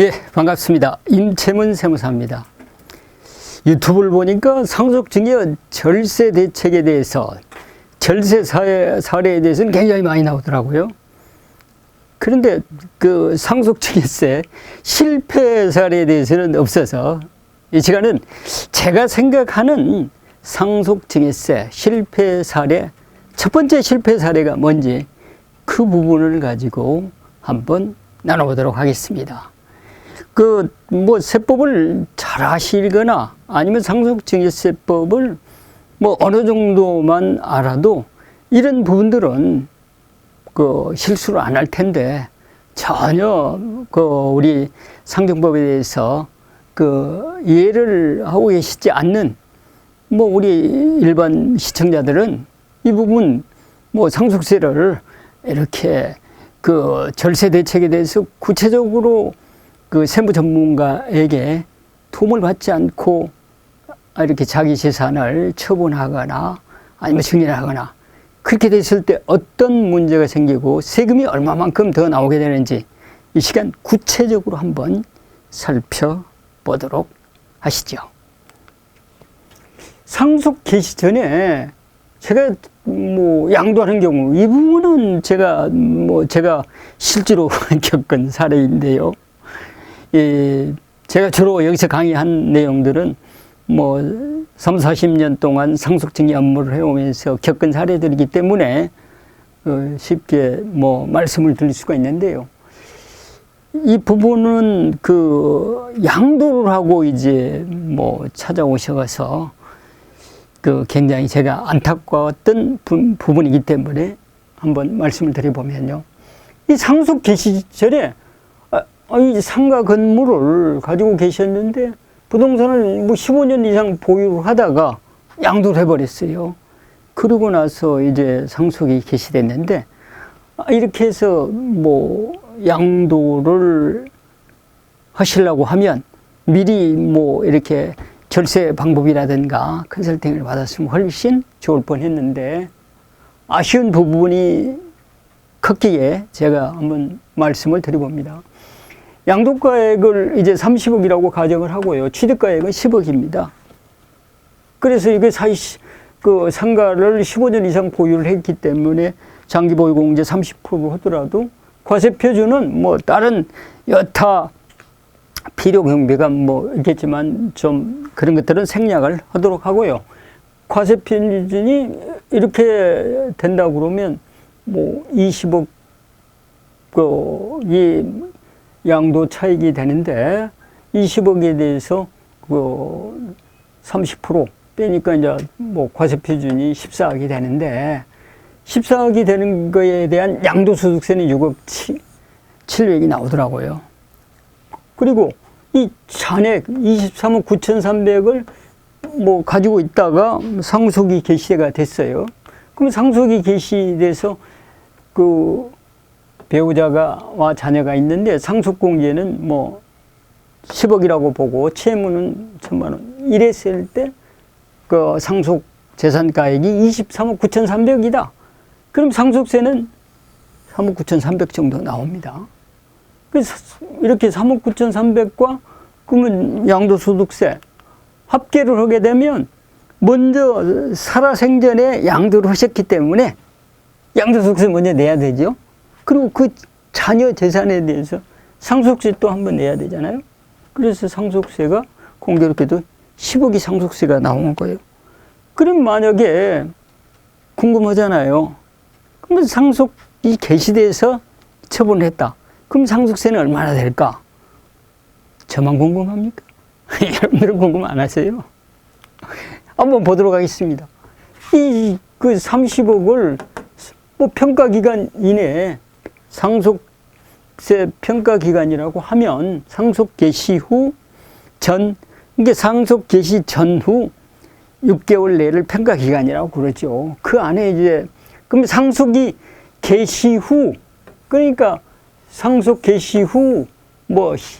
예, 반갑습니다. 임채문 세무사입니다. 유튜브를 보니까 상속증여 절세 대책에 대해서, 절세 사례에 대해서는 굉장히 많이 나오더라고요. 그런데 그 상속증여세 실패 사례에 대해서는 없어서 이 시간은 제가 생각하는 상속증여세 실패 사례, 첫 번째 실패 사례가 뭔지 그 부분을 가지고 한번 나눠보도록 하겠습니다. 세법을 잘 아시거나 아니면 상속증여세법을 어느 정도만 알아도 이런 부분들은 실수를 안 할 텐데 전혀 우리 상정법에 대해서 이해를 하고 계시지 않는 우리 일반 시청자들은 이 부분 상속세를 이렇게 절세 대책에 대해서 구체적으로 세무 전문가에게 도움을 받지 않고 이렇게 자기 재산을 처분하거나 아니면 승인하거나 그렇게 됐을 때 어떤 문제가 생기고 세금이 얼마만큼 더 나오게 되는지 이 시간 구체적으로 한번 살펴보도록 하시죠. 상속 개시 전에 제가 양도하는 경우 이 부분은 제가 실제로 겪은 사례인데요. 제가 주로 여기서 강의한 내용들은 30-40년 동안 상속증여 업무를 해오면서 겪은 사례들이기 때문에 쉽게 말씀을 드릴 수가 있는데요. 이 부분은 양도를 하고 이제 찾아오셔서 굉장히 제가 안타까웠던 부분이기 때문에 한번 말씀을 드려보면요. 이 상속 개시 전에 이 상가 건물을 가지고 계셨는데 부동산을 15년 이상 보유를 하다가 양도를 해버렸어요. 그러고 나서 이제 상속이 개시됐는데 이렇게 해서 양도를 하시려고 하면 미리 이렇게 절세 방법이라든가 컨설팅을 받았으면 훨씬 좋을 뻔했는데 아쉬운 부분이 컸기에 제가 한번 말씀을 드려봅니다. 양도가액을 이제 30억이라고 가정을 하고요. 취득가액은 10억입니다. 그래서 이게 상가를 15년 이상 보유를 했기 때문에 장기보유공제 30%를 하더라도 과세표준은 다른 여타 필요경비가 있겠지만 좀 그런 것들은 생략을 하도록 하고요. 과세표준이 이렇게 된다고 그러면 20억 이 양도 차익이 되는데 20억에 대해서 30% 빼니까 이제 과세 표준이 14억이 되는데 14억이 되는 거에 대한 양도소득세는 6억 7백이 나오더라고요. 그리고 이 잔액 23억 9,300을 가지고 있다가 상속이 개시가 됐어요. 그럼 상속이 개시돼서 배우자와 자녀가 있는데 상속공제는 10억이라고 보고 채무는 1,000만 원. 이랬을 때 상속 재산가액이 23억 9,300이다. 그럼 상속세는 3억 9,300 정도 나옵니다. 그래서 이렇게 3억 9,300과 그러면 양도소득세 합계를 하게 되면 먼저 살아생전에 양도를 하셨기 때문에 양도소득세 먼저 내야 되죠. 그리고 그 자녀 재산에 대해서 상속세 또 한번 내야 되잖아요. 그래서 상속세가 공교롭게도 10억이 상속세가 나온 거예요. 그럼 만약에 궁금하잖아요. 그러면 상속이 개시돼서 처분을 했다. 그럼 상속세는 얼마나 될까? 저만 궁금합니까? 여러분들은 궁금 안 하세요? 한번 보도록 하겠습니다. 30억을 평가 기간 이내에 상속세 평가 기간이라고 하면 상속 개시 후 이게 상속 개시 전후 6개월 내를 평가 기간이라고 그러죠. 그 안에 이제 그럼 상속이 개시 후 그러니까 상속 개시 후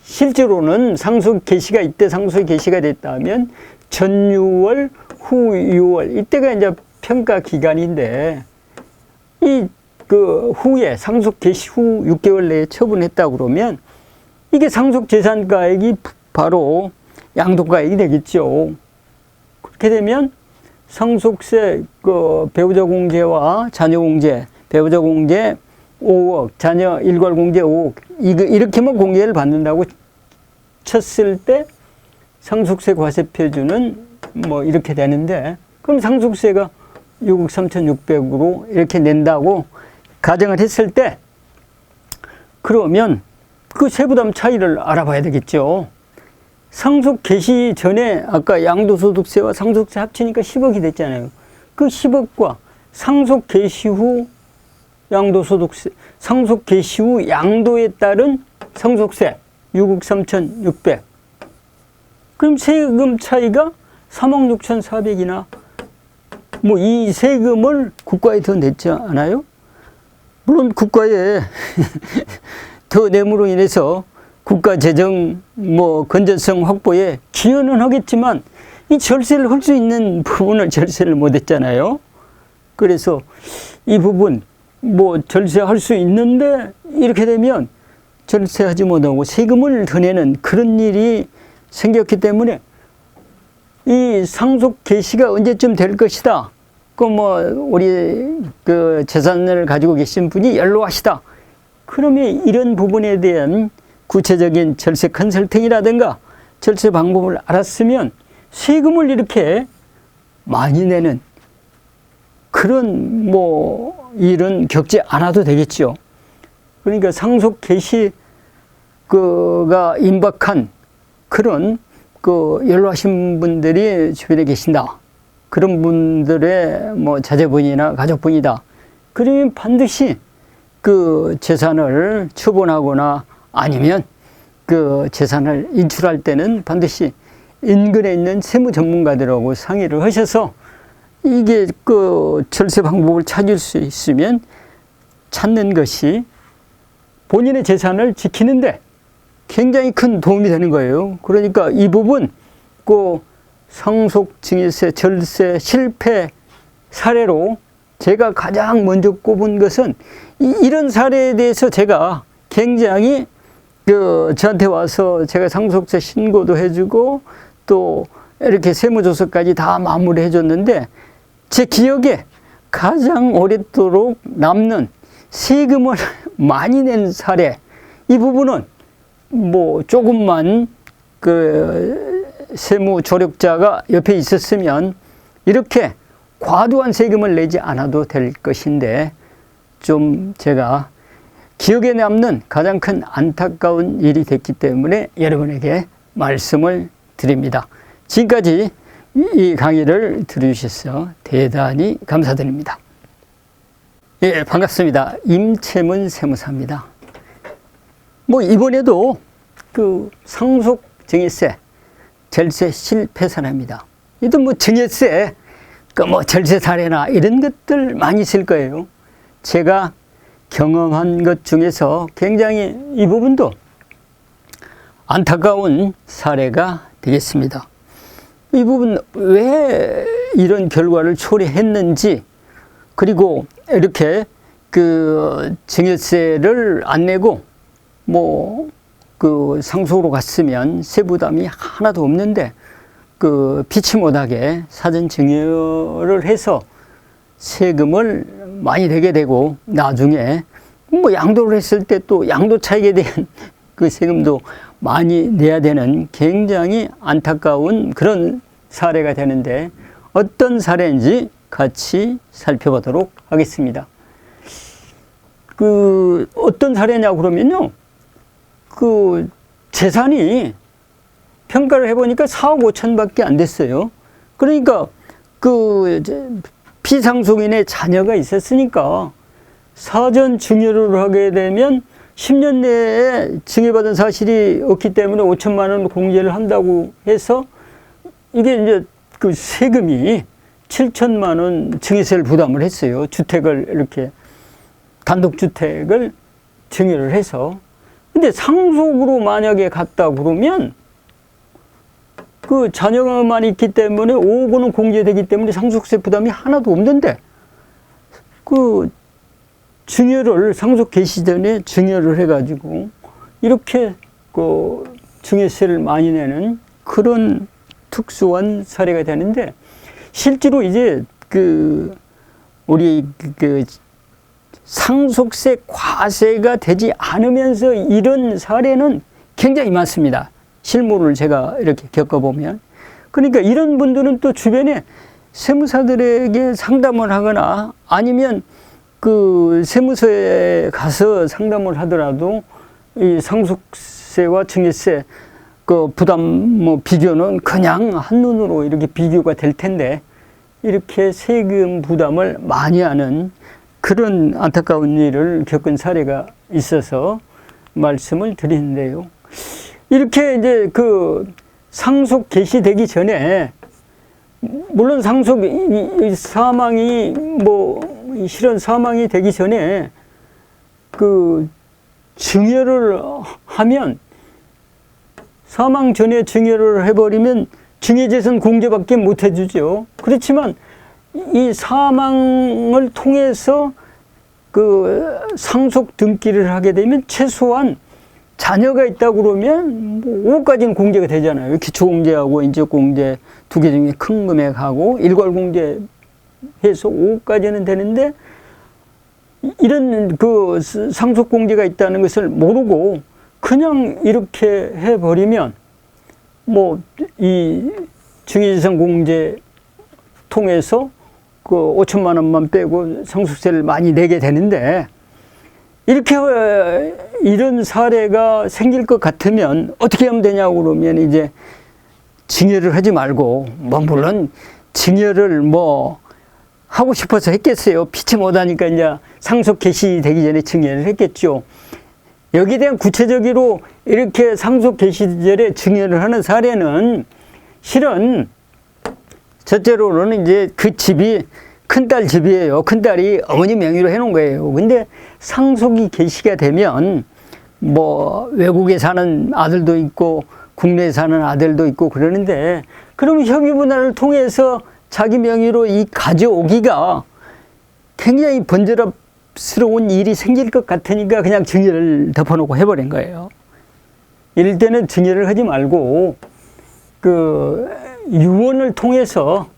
실제로는 상속 개시가 이때 상속 개시가 됐다면 전 6월 후 6월 이때가 이제 평가 기간인데 후에 상속 개시 후 6개월 내에 처분했다 그러면 이게 상속재산가액이 바로 양도가액이 되겠죠. 그렇게 되면 상속세, 배우자 공제와 자녀 공제, 배우자 공제 5억, 자녀 일괄 공제 5억, 이렇게만 공제를 받는다고 쳤을 때 상속세 과세 표준은 뭐 이렇게 되는데, 그럼 상속세가 6억 3,600으로 이렇게 낸다고 가정을 했을 때, 그러면 그 세부담 차이를 알아봐야 되겠죠. 상속 개시 전에 아까 양도소득세와 상속세 합치니까 10억이 됐잖아요. 그 10억과 상속 개시 후 양도소득세, 상속 개시 후 양도에 따른 상속세 6억 3,600. 그럼 세금 차이가 3억 6,400이나 뭐 이 세금을 국가에 더 냈지 않아요? 물론 국가에 더 내므로 인해서 국가 재정 뭐 건전성 확보에 기여는 하겠지만 이 절세를 할 수 있는 부분을 절세를 못 했잖아요. 그래서 이 부분 뭐 절세할 수 있는데 이렇게 되면 절세하지 못하고 세금을 더 내는 그런 일이 생겼기 때문에 이 상속 개시가 언제쯤 될 것이다. 그 뭐 우리 그 재산을 가지고 계신 분이 연로하시다. 그러면 이런 부분에 대한 구체적인 절세 컨설팅이라든가 절세 방법을 알았으면 세금을 이렇게 많이 내는 그런 뭐 일은 겪지 않아도 되겠죠. 그러니까 상속 개시가 임박한 그런 연로하신 분들이 주변에 계신다. 그런 분들의 뭐 자제분이나 가족분이다. 그러면 반드시 그 재산을 처분하거나 아니면 그 재산을 인출할 때는 반드시 인근에 있는 세무 전문가들하고 상의를 하셔서 이게 그 절세 방법을 찾을 수 있으면 찾는 것이 본인의 재산을 지키는데 굉장히 큰 도움이 되는 거예요. 그러니까 이 부분 그 상속증여세 절세 실패 사례로 제가 가장 먼저 꼽은 것은 이런 사례에 대해서 제가 굉장히 저한테 와서 제가 상속세 신고도 해주고 또 이렇게 세무조서까지 다 마무리해 줬는데 제 기억에 가장 오랫도록 남는 세금을 많이 낸 사례, 이 부분은 뭐 조금만 세무 조력자가 옆에 있었으면 이렇게 과도한 세금을 내지 않아도 될 것인데 좀 제가 기억에 남는 가장 큰 안타까운 일이 됐기 때문에 여러분에게 말씀을 드립니다. 지금까지 이 강의를 들어주셔서 대단히 감사드립니다. 예, 반갑습니다. 임채문 세무사입니다. 뭐 이번에도 그 상속증여세 절세 실패 사례입니다. 이도 뭐 증여세, 뭐 절세 사례나 이런 것들 많이 있을 거예요. 제가 경험한 것 중에서 굉장히 이 부분도 안타까운 사례가 되겠습니다. 이 부분 왜 이런 결과를 초래했는지, 그리고 이렇게 그 증여세를 안 내고 뭐 상속으로 갔으면 세부담이 하나도 없는데 피치 못하게 사전 증여를 해서 세금을 많이 내게 되고 나중에 뭐 양도를 했을 때 또 양도 차익에 대한 그 세금도 많이 내야 되는 굉장히 안타까운 그런 사례가 되는데 어떤 사례인지 같이 살펴보도록 하겠습니다. 어떤 사례냐고 그러면요. 재산이 평가를 해보니까 4억 5천밖에 안 됐어요. 그러니까 피상속인의 자녀가 있었으니까 사전 증여를 하게 되면 10년 내에 증여받은 사실이 없기 때문에 5천만 원 공제를 한다고 해서 이게 이제 세금이 7천만 원 증여세를 부담을 했어요. 주택을 이렇게 단독주택을 증여를 해서. 근데 상속으로 만약에 갔다 그러면 자녀만 있기 때문에 5억 원은 공제되기 때문에 상속세 부담이 하나도 없는데 증여를 상속 개시 전에 증여를 해가지고 이렇게 그 증여세를 많이 내는 그런 특수한 사례가 되는데, 실제로 이제 우리 상속세 과세가 되지 않으면서 이런 사례는 굉장히 많습니다. 실무를 제가 이렇게 겪어보면. 그러니까 이런 분들은 또 주변에 세무사들에게 상담을 하거나 아니면 그 세무서에 가서 상담을 하더라도 이 상속세와 증여세 그 부담 비교는 그냥 한눈으로 이렇게 비교가 될 텐데, 이렇게 세금 부담을 많이 하는 그런 안타까운 일을 겪은 사례가 있어서 말씀을 드리는데요. 이렇게 이제 그 상속 개시되기 전에, 물론 사망이 실현 사망이 되기 전에 그 증여를 하면, 사망 전에 증여를 해버리면 증여재산 공제밖에 못 해주죠. 그렇지만 이 사망을 통해서 그 상속 등기를 하게 되면 최소한 자녀가 있다고 그러면 5억까지는 공제가 되잖아요. 기초공제하고 인적공제 두 개 중에 큰 금액하고 일괄공제 해서 5억까지는 되는데, 이런 그 상속공제가 있다는 것을 모르고 그냥 이렇게 해버리면 이 증여재산 공제 통해서 그 5천만 원만 빼고 상속세를 많이 내게 되는데, 이렇게 이런 사례가 생길 것 같으면 어떻게 하면 되냐고 그러면, 이제 증여를 하지 말고, 물론 증여를 하고 싶어서 했겠어요. 피치 못하니까 이제 상속 개시되기 전에 증여를 했겠죠. 여기에 대한 구체적으로 이렇게 상속 개시절에 증여를 하는 사례는, 실은 첫째로는 이제 그 집이 큰딸 집이에요. 큰딸이 어머니 명의로 해놓은 거예요. 근데 상속이 개시가 되면 외국에 사는 아들도 있고 국내에 사는 아들도 있고 그러는데, 그러면 협의분할을 통해서 자기 명의로 이 가져오기가 굉장히 번거롭스러운 일이 생길 것 같으니까 그냥 증여를 덮어놓고 해버린 거예요. 이럴 때는 증여를 하지 말고 그 유언을 통해서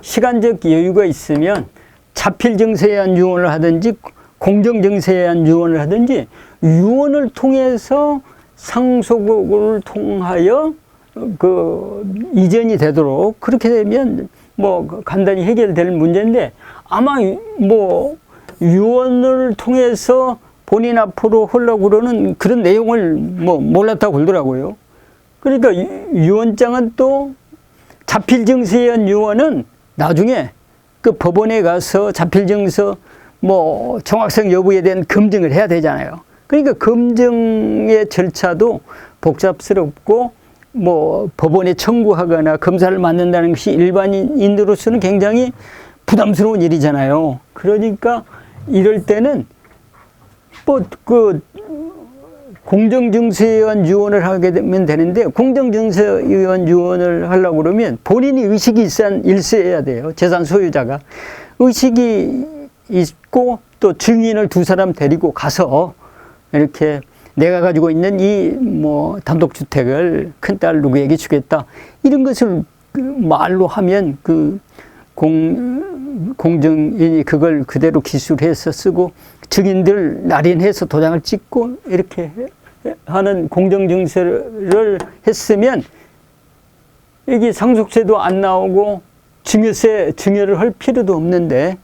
시간적 여유가 있으면 자필증서에 의한 유언을 하든지 공정증서에 의한 유언을 하든지, 유언을 통해서 상속을 통하여 그 이전이 되도록, 그렇게 되면 간단히 해결될 문제인데, 아마 유언을 통해서 본인 앞으로 하려고 그러는 그런 내용을 몰랐다고 그러더라고요. 그러니까 유언장은 또 자필증서에 의한 유언은 나중에 그 법원에 가서 자필증서 정확성 여부에 대한 검증을 해야 되잖아요. 그러니까 검증의 절차도 복잡스럽고 법원에 청구하거나 검사를 맡는다는 것이 일반인으로서는 굉장히 부담스러운 일이잖아요. 그러니까 이럴 때는 공정증서에 의한 유언을 하게 되면 되는데, 공정증서에 의한 유언을 하려고 그러면 본인이 의식이 있어야 돼요. 재산 소유자가. 의식이 있고 또 증인을 두 사람 데리고 가서 이렇게 내가 가지고 있는 이 단독주택을 큰딸 누구에게 주겠다, 이런 것을 말로 하면 그 공정인이 그걸 그대로 기술해서 쓰고 증인들 날인해서 도장을 찍고 이렇게 하는 공정증서를 했으면 이게 상속세도 안 나오고 증여를 할 필요도 없는데,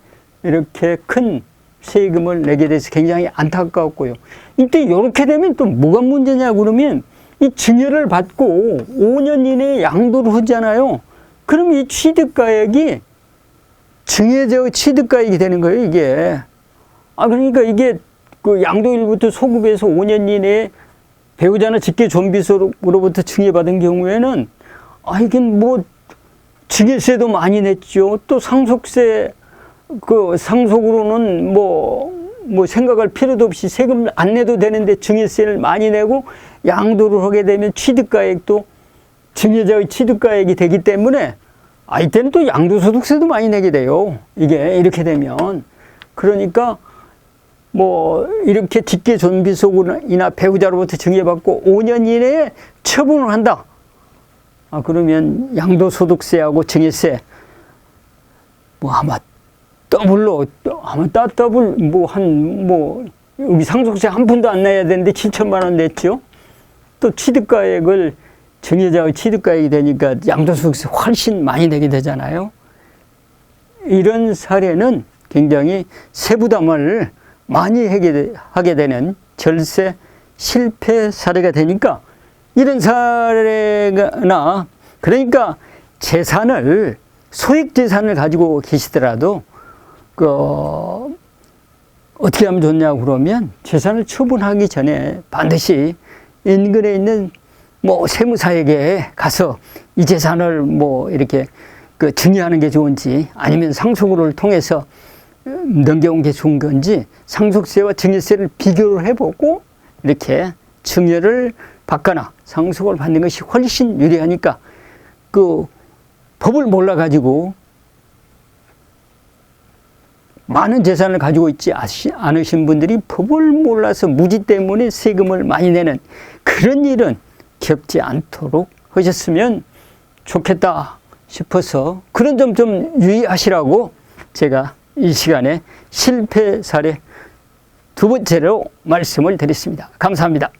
이렇게 큰 세금을 내게 돼서 굉장히 안타까웠고요. 이때 이렇게 되면 또 뭐가 문제냐 그러면, 이 증여를 받고 5년 이내에 양도를 하잖아요. 그럼 이 취득가액이 증여적 취득가액이 되는 거예요, 이게. 그러니까 이게 그 양도일부터 소급해서 5년 이내에 배우자나 직계 존비속으로부터 증여받은 경우에는, 이게 증여세도 많이 냈죠. 또 상속세, 상속으로는 생각할 필요도 없이 세금 안 내도 되는데 증여세를 많이 내고, 양도를 하게 되면 취득가액도 증여자의 취득가액이 되기 때문에, 이때는 또 양도소득세도 많이 내게 돼요. 이게 이렇게 되면. 그러니까 뭐 이렇게 직계 존비속이나 배우자로부터 증여받고 5년 이내에 처분을 한다. 그러면 양도소득세하고 증여세 뭐 아마 더블로 아마 더블 뭐 여기 상속세 한 푼도 안 내야 되는데 7천만 원 냈죠. 또 취득가액을 증여자의 취득가액이 되니까 양도소득세 훨씬 많이 내게 되잖아요. 이런 사례는 굉장히 세부담을 많이 하게 되는 절세 실패 사례가 되니까 이런 사례나 그러니까 재산을 소액 재산을 가지고 계시더라도 어떻게 하면 좋냐고 그러면 재산을 처분하기 전에 반드시 인근에 있는 뭐 세무사에게 가서 이 재산을 뭐 이렇게 증여하는 게 좋은지 아니면 상속을 통해서 넘겨온 게 좋은 건지 상속세와 증여세를 비교를 해보고 이렇게 증여를 받거나 상속을 받는 것이 훨씬 유리하니까 법을 몰라가지고 많은 재산을 가지고 있지 않으신 분들이 법을 몰라서 무지 때문에 세금을 많이 내는 그런 일은 겪지 않도록 하셨으면 좋겠다 싶어서 그런 점 좀 유의하시라고 제가 이 시간에 실패 사례 두 번째로 말씀을 드렸습니다. 감사합니다.